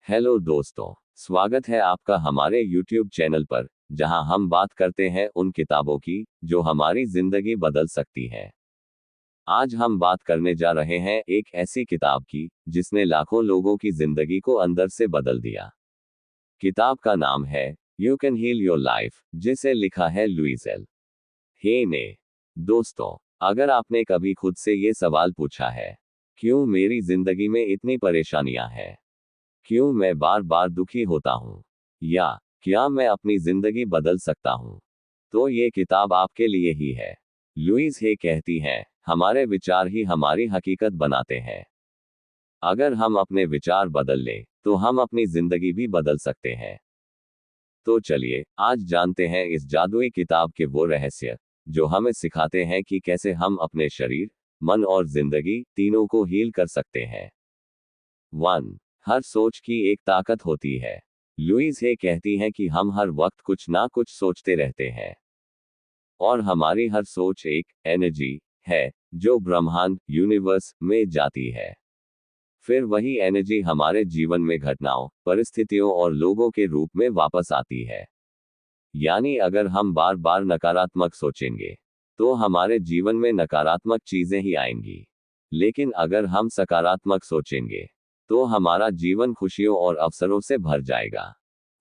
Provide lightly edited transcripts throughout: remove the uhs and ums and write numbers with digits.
Hello दोस्तों, स्वागत है आपका हमारे YouTube चैनल पर, जहां हम बात करते हैं उन किताबों की जो हमारी जिंदगी बदल सकती हैं। आज हम बात करने जा रहे हैं एक ऐसी किताब की जिसने लाखों लोगों की जिंदगी को अंदर से बदल दिया। किताब का नाम है You Can Heal Your Life, जिसे लिखा है लुइस एल हे ने। दोस्तों, अगर आपने कभी खुद से ये सवाल पूछा है, क्यों मेरी जिंदगी में इतनी परेशानियां हैं, क्यों मैं बार बार दुखी होता हूँ, या क्या मैं अपनी जिंदगी बदल सकता हूँ, तो ये किताब आपके लिए ही है। लुइस हे कहती हैं, हमारे विचार ही हमारी हकीकत बनाते हैं। अगर हम अपने विचार बदल लें, तो हम अपनी जिंदगी भी बदल सकते हैं। तो चलिए, आज जानते हैं इस जादुई किताब के वो रहस्य जो हमें सिखाते हैं कि कैसे हम अपने शरीर, मन और जिंदगी तीनों को हील कर सकते हैं। 1. हर सोच की एक ताकत होती है। लुइस हे कहती हैं कि हम हर वक्त कुछ ना कुछ सोचते रहते हैं, और हमारी हर सोच एक एनर्जी है जो ब्रह्मांड यूनिवर्स में जाती है। फिर वही एनर्जी हमारे जीवन में घटनाओं, परिस्थितियों और लोगों के रूप में वापस आती है। यानी अगर हम बार बार नकारात्मक सोचेंगे, तो हमारे जीवन में नकारात्मक चीजें ही आएंगी। लेकिन अगर हम सकारात्मक सोचेंगे, तो हमारा जीवन खुशियों और अवसरों से भर जाएगा।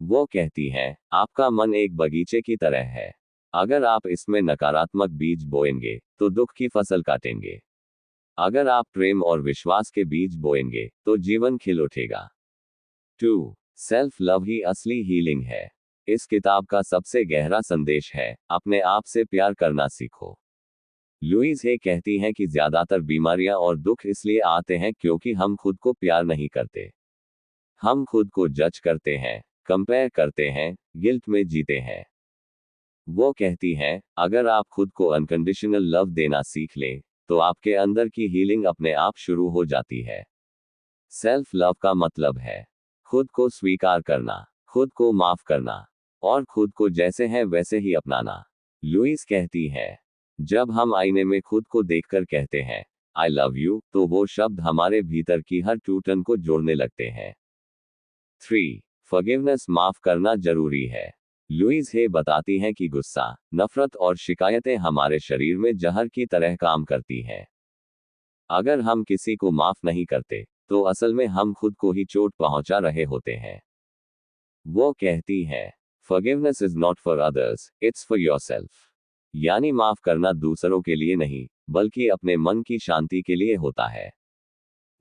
वो कहती हैं, आपका मन एक बगीचे की तरह है। अगर आप इसमें नकारात्मक बीज बोएंगे, तो दुख की फसल काटेंगे। अगर आप प्रेम और विश्वास के बीज बोएंगे, तो जीवन खिल उठेगा। 2. सेल्फ लव ही असली हीलिंग है। इस किताब का सबसे गहरा संदेश है, अपने आप से प्यार करना सीखो। लुइस हे कहती हैं कि ज्यादातर बीमारियां और दुख इसलिए आते हैं क्योंकि हम खुद को प्यार नहीं करते। हम खुद को जज करते हैं, कंपेयर करते हैं, गिल्ट में जीते हैं। वो कहती हैं, अगर आप खुद को अनकंडीशनल लव देना सीख लें, तो आपके अंदर की हीलिंग अपने आप शुरू हो जाती है। सेल्फ लव का मतलब है खुद को स्वीकार करना, खुद को माफ करना, और खुद को जैसे हैं वैसे ही अपनाना। लुइस कहती है, जब हम आईने में खुद को देखकर कहते हैं आई लव यू, तो वो शब्द हमारे भीतर की हर टूटन को जोड़ने लगते हैं। 3. फॉरगिवनेस, माफ करना जरूरी है। लुइस हे बताती हैं कि गुस्सा, नफरत और शिकायतें हमारे शरीर में जहर की तरह काम करती हैं। अगर हम किसी को माफ नहीं करते, तो असल में हम खुद को ही चोट पहुंचा रहे होते हैं। वो कहती है, forgiveness is not for others, it's for yourself. यानी माफ करना दूसरों के लिए नहीं, बल्कि अपने मन की शांति के लिए होता है।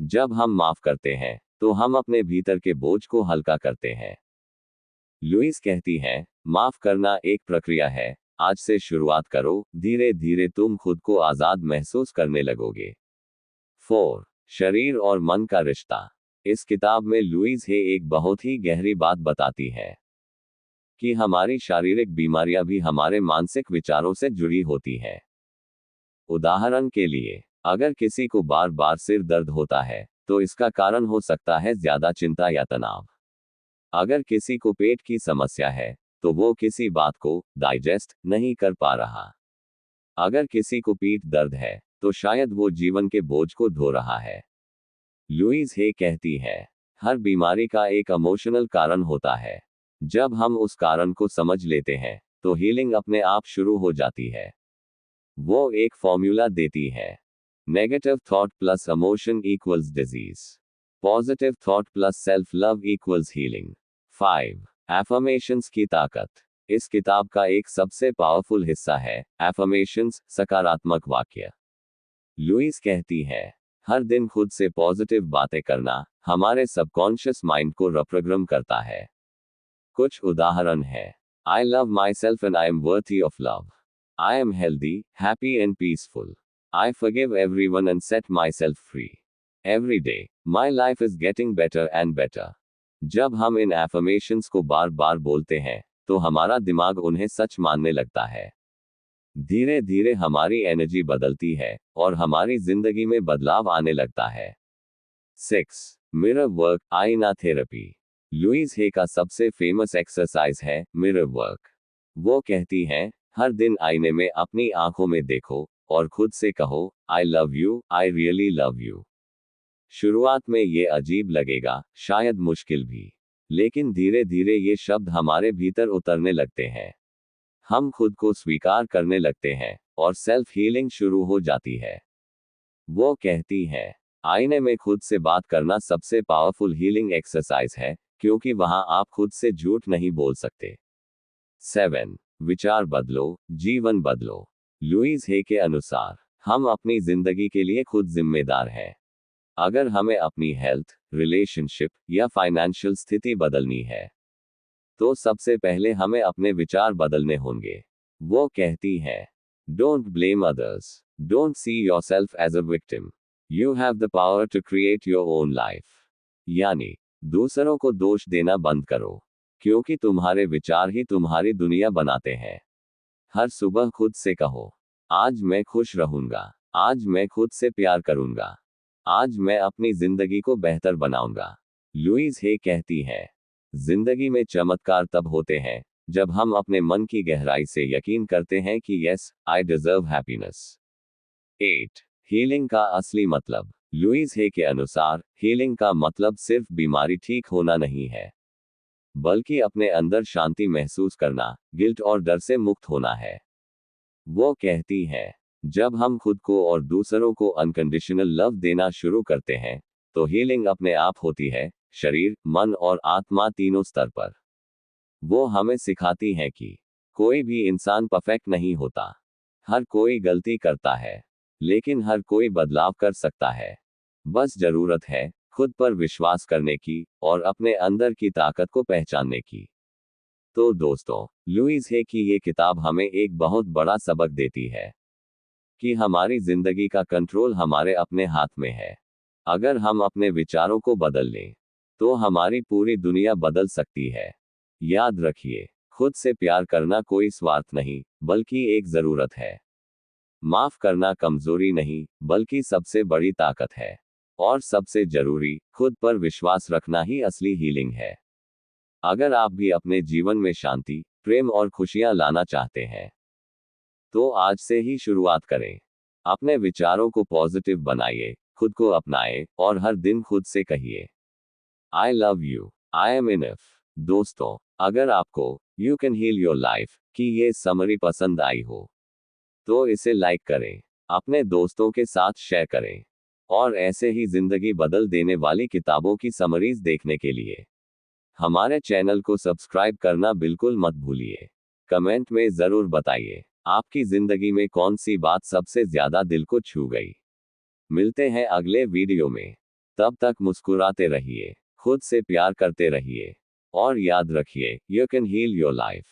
जब हम माफ करते हैं, तो हम अपने भीतर के बोझ को हल्का करते हैं। लुइस कहती है, माफ करना एक प्रक्रिया है, आज से शुरुआत करो, धीरे धीरे तुम खुद को आजाद महसूस करने लगोगे। 4. शरीर और मन का रिश्ता। इस किताब में लुइस हे एक बहुत ही गहरी बात बताती है कि हमारी शारीरिक बीमारियां भी हमारे मानसिक विचारों से जुड़ी होती हैं। उदाहरण के लिए, अगर किसी को बार बार सिर दर्द होता है, तो इसका कारण हो सकता है ज्यादा चिंता या तनाव। अगर किसी को पेट की समस्या है, तो वो किसी बात को डाइजेस्ट नहीं कर पा रहा। अगर किसी को पीठ दर्द है, तो शायद वो जीवन के बोझ को ढो रहा है। लुइस हे कहती है, हर बीमारी का एक इमोशनल कारण होता है। जब हम उस कारण को समझ लेते हैं, तो हीलिंग अपने आप शुरू हो जाती है। वो एक फॉर्मूला देती है, negative thought plus emotion equals disease, positive thought plus self love equals healing. 5. Affirmations की ताकत। इस किताब का एक सबसे पावरफुल हिस्सा है एफर्मेशंस, सकारात्मक वाक्य। लुइस कहती है, हर दिन खुद से पॉजिटिव बातें करना हमारे सबकॉन्शियस माइंड को रिप्रोग्राम करता है। कुछ उदाहरण है, I love my self and I am worthy of love. I am healthy, happy and peaceful. I forgive everyone and set my self free. Every day my life is getting better and better. जब हम इन affirmations को बार बार बोलते हैं, तो हमारा दिमाग उन्हें सच मानने लगता है। धीरे धीरे हमारी एनर्जी बदलती है, और हमारी जिंदगी में बदलाव आने लगता है। 6. मिरर वर्क, आईना थेरेपी। लुइस हे का सबसे फेमस एक्सरसाइज है मिरर वर्क। वो कहती हैं, हर दिन आईने में अपनी आंखों में देखो, और खुद से कहो, आई love you, I really love you. शुरुआत में ये अजीब लगेगा, शायद मुश्किल भी, लेकिन धीरे धीरे ये शब्द हमारे भीतर उतरने लगते हैं। हम खुद को स्वीकार करने लगते हैं और सेल्फ हीलिंग शुरू हो जाती है। वो कहती है, आईने में खुद से बात करना सबसे पावरफुल हीलिंग एक्सरसाइज है, क्योंकि वहां आप खुद से झूठ नहीं बोल सकते। 7. विचार बदलो, जीवन बदलो। लुईस हे के अनुसार, हम अपनी जिंदगी के लिए खुद जिम्मेदार हैं। अगर हमें अपनी हेल्थ, रिलेशनशिप या फाइनेंशियल स्थिति बदलनी है, तो सबसे पहले हमें अपने विचार बदलने होंगे। वो कहती है, don't blame others, don't see yourself as a victim, you have the power to create your own life. यानी, दूसरों को दोष देना बंद करो, क्योंकि तुम्हारे विचार ही तुम्हारी दुनिया बनाते हैं। हर सुबह खुद से कहो, आज मैं खुश रहूंगा, आज मैं खुद से प्यार करूंगा, आज मैं अपनी जिंदगी को बेहतर बनाऊंगा। लुईस हे कहती है, जिंदगी में चमत्कार तब होते हैं जब हम अपने मन की गहराई से यकीन करते हैं कि yes, I deserve happiness. 8. Healing का असली मतलब। लुईस हे के अनुसार, हीलिंग का मतलब सिर्फ बीमारी ठीक होना नहीं है, बल्कि अपने अंदर शांति महसूस करना, गिल्ट और डर से मुक्त होना है। वो कहती है, जब हम खुद को और दूसरों को अनकंडीशनल लव देना शुरू करते हैं, तो हीलिंग अपने आप होती है, शरीर, मन और आत्मा तीनों स्तर पर। वो हमें सिखाती है कि कोई भी इंसान परफेक्ट नहीं होता, हर कोई गलती करता है, लेकिन हर कोई बदलाव कर सकता है। बस जरूरत है खुद पर विश्वास करने की और अपने अंदर की ताकत को पहचानने की। तो दोस्तों, लुईस हे की ये किताब हमें एक बहुत बड़ा सबक देती है कि हमारी जिंदगी का कंट्रोल हमारे अपने हाथ में है। अगर हम अपने विचारों को बदल लें, तो हमारी पूरी दुनिया बदल सकती है। याद रखिए, खुद से प्यार करना कोई स्वार्थ नहीं, बल्कि एक जरूरत है। माफ करना कमजोरी नहीं, बल्कि सबसे बड़ी ताकत है। और सबसे जरूरी, खुद पर विश्वास रखना ही असली हीलिंग है। अगर आप भी अपने जीवन में शांति, प्रेम और खुशियां लाना चाहते हैं, तो आज से ही शुरुआत करें। अपने विचारों को पॉजिटिव बनाइए, खुद को अपनाएं और हर दिन खुद से कहिए, I love you, I am enough. दोस्तों, अगर आपको You Can Heal Your Life की ये समरी पसंद आई हो, तो इसे लाइक करें, अपने दोस्तों के साथ शेयर करें, और ऐसे ही जिंदगी बदल देने वाली किताबों की समरीज देखने के लिए हमारे चैनल को सब्सक्राइब करना बिल्कुल मत भूलिए। कमेंट में जरूर बताइए, आपकी जिंदगी में कौन सी बात सबसे ज्यादा दिल को छू गई। मिलते हैं अगले वीडियो में। तब तक मुस्कुराते रहिए, खुद से प्यार करते रहिए, और याद रखिए, You Can Heal Your life.